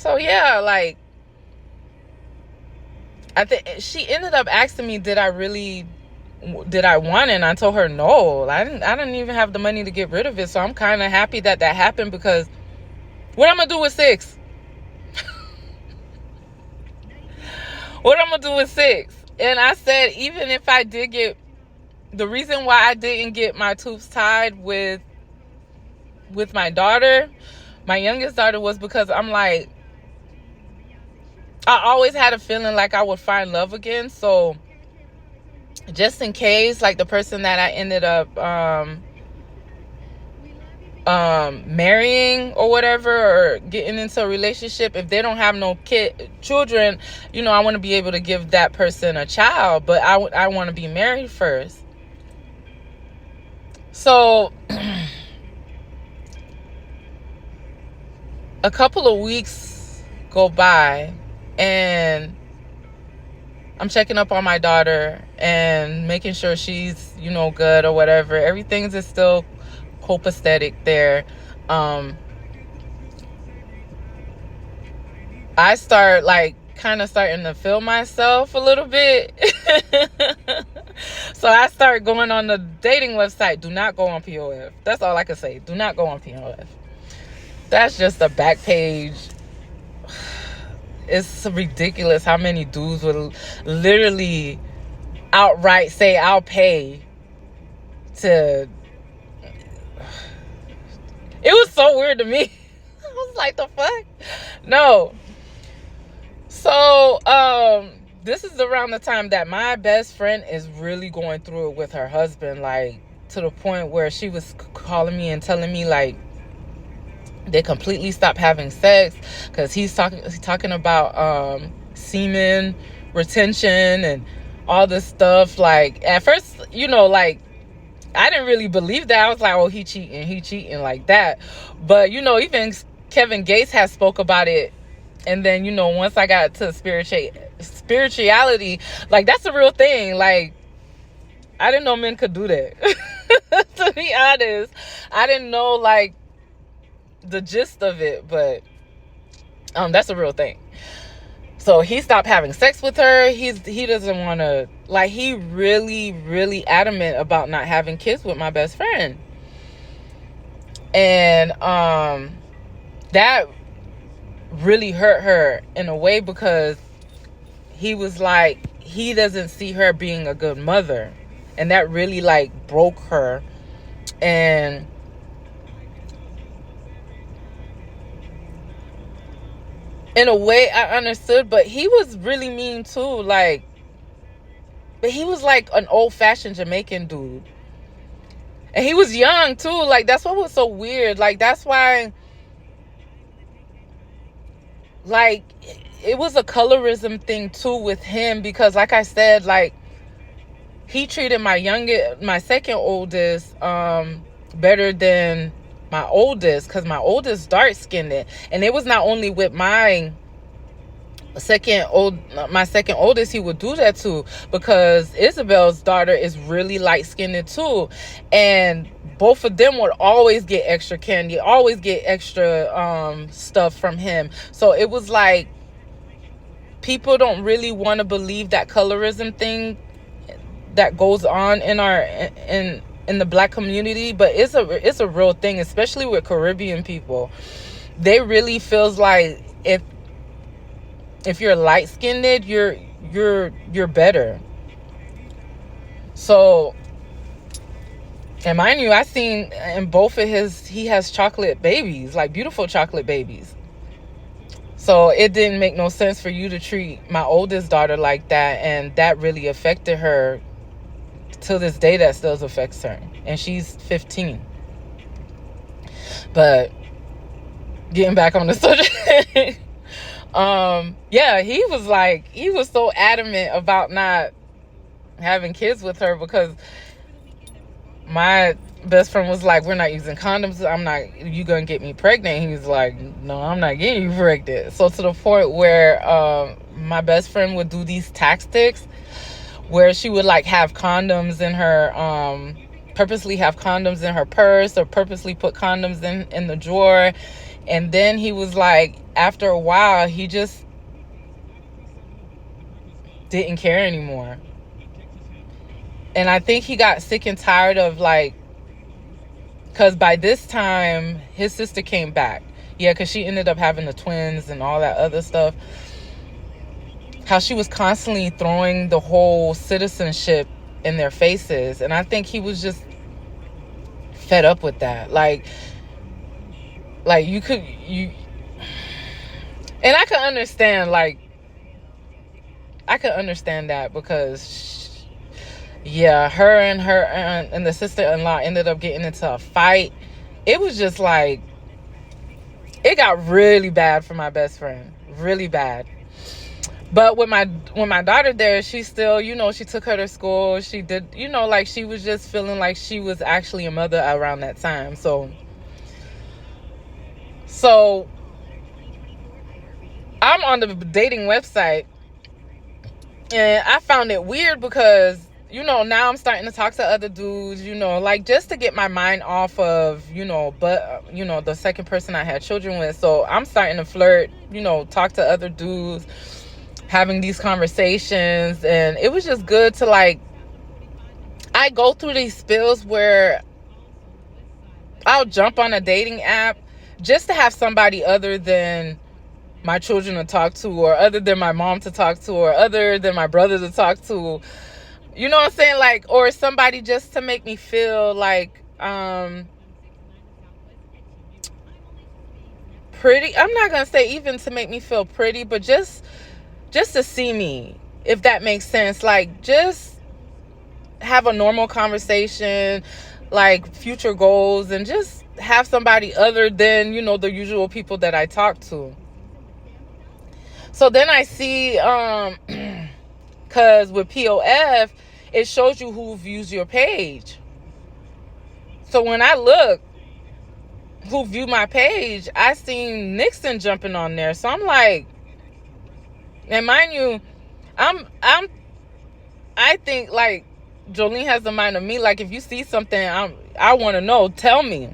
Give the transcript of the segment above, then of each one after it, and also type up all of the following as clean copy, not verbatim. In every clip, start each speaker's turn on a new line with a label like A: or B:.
A: So yeah, like, I think she ended up asking me, did I want it? And I told her no. I didn't even have the money to get rid of it. So I'm kind of happy that happened, because what I'm gonna do with 6? What I'm gonna do with 6? And I said, even if I did get, the reason why I didn't get my tubes tied with my daughter, my youngest daughter, was because I'm like, I always had a feeling like I would find love again. So just in case, like the person that I ended up marrying or whatever, or getting into a relationship, if they don't have no children, I want to be able to give that person a child, but I want to be married first. So a couple of weeks go by, and I'm checking up on my daughter and making sure she's, good or whatever. Everything's is still copacetic there. I start starting to feel myself a little bit. So I start going on the dating website. Do not go on POF. That's all I can say. Do not go on POF. That's just a back page. It's ridiculous how many dudes would literally outright say, I'll pay to... It was so weird to me. I was like, the fuck? No. So, this is around the time that my best friend is really going through it with her husband, like, to the point where she was calling me and telling me, like, they completely stopped having sex because he's talking about semen retention and all this stuff. Like, at first, like, I didn't really believe that. I was like, oh, he cheating like that. But, even Kevin Gates has spoke about it. And then, once I got to spirituality, like, that's a real thing. Like, I didn't know men could do that. To be honest, I didn't know, like, the gist of it, but that's a real thing. So he stopped having sex with her. He doesn't want to, like, he really, really adamant about not having kids with my best friend. And that really hurt her in a way, because he was like, he doesn't see her being a good mother, and that really, like, broke her. And in a way I understood, but he was really mean too. Like, but he was like an old-fashioned Jamaican dude, and he was young too. Like, that's what was so weird. Like, that's why, like, it was a colorism thing too with him, because like I said, like, he treated my second oldest better than my oldest, because my oldest dark skinned, and it was not only with my second oldest he would do that too, because Isabel's daughter is really light skinned too, and both of them would always get extra candy, always get extra stuff from him. So it was like, people don't really want to believe that colorism thing that goes on in the Black community, but it's a real thing, especially with Caribbean people. They really feels like if you're light skinned, you're better. So, and mind you, I seen in both of he has chocolate babies, like beautiful chocolate babies. So it didn't make no sense for you to treat my oldest daughter like that, and that really affected her. To this day, that still affects her, and she's 15. But getting back on the subject, yeah, he was so adamant about not having kids with her, because my best friend was like, we're not using condoms, you gonna get me pregnant? He was like, no, I'm not getting you pregnant. So to the point where my best friend would do these tactics where she would, like, have condoms in her purposely have condoms in her purse, or purposely put condoms in the drawer, And then he was like, after a while, he just didn't care anymore. And I think he got sick and tired of, like, because by this time, his sister came back. Yeah, because she ended up having the twins and all that other stuff. How she was constantly throwing the whole citizenship in their faces. And I think he was just fed up with that. Like and I could understand, like, I could understand that because, yeah, her and the sister-in-law ended up getting into a fight. It was just like, it got really bad for my best friend. Really bad. But when my daughter there, she still, she took her to school. She did, like, she was just feeling like she was actually a mother around that time. So I'm on the dating website, and I found it weird because, now I'm starting to talk to other dudes, like, just to get my mind off of, the second person I had children with. So I'm starting to flirt, talk to other dudes, having these conversations. And it was just good to, like, I go through these spills where I'll jump on a dating app just to have somebody other than my children to talk to, or other than my mom to talk to, or other than my brother to talk to. You know what I'm saying? Like, or somebody just to make me feel like pretty. I'm not gonna say even to make me feel pretty, but just to see me, if that makes sense. Like, just have a normal conversation, like future goals, and just have somebody other than, the usual people that I talk to. So then I see, because with POF, it shows you who views your page. So when I look who viewed my page, I seen Nixon jumping on there. So I'm like, and mind you, I think, like, Jolene has the mind of me. Like, if you see something, I want to know, tell me.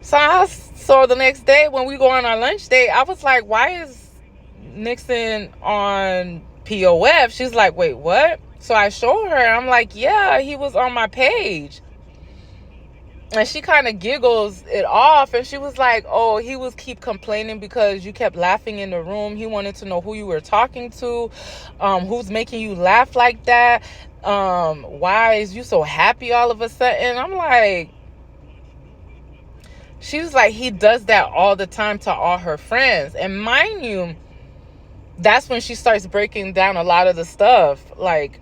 A: So the next day when we go on our lunch date, I was like, why is Nixon on POF? She's like, wait, what? So I show her. I'm like, yeah, he was on my page. And she kind of giggles it off, and she was like, oh, he was keep complaining because you kept laughing in the room. He wanted to know who you were talking to, who's making you laugh like that. Why is you so happy all of a sudden? I'm like, she was like, he does that all the time to all her friends. And mind you, that's when she starts breaking down a lot of the stuff, like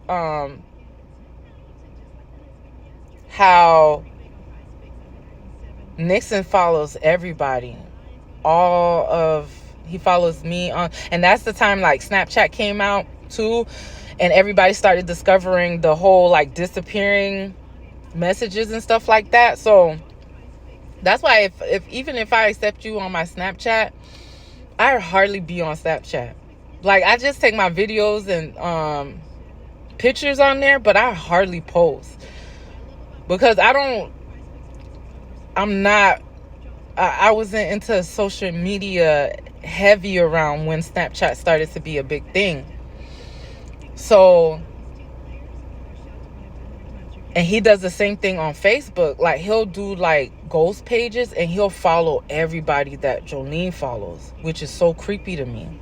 A: how Nixon follows everybody. He follows me on, and that's the time, like, Snapchat came out too, and everybody started discovering the whole, like, disappearing messages and stuff like that. So that's why even if I accept you on my Snapchat, I hardly be on Snapchat. Like, I just take my videos and pictures on there, but I hardly post because I wasn't into social media heavy around when Snapchat started to be a big thing. So, and he does the same thing on Facebook. Like, he'll do, like, ghost pages, and he'll follow everybody that Jolene follows, which is so creepy to me.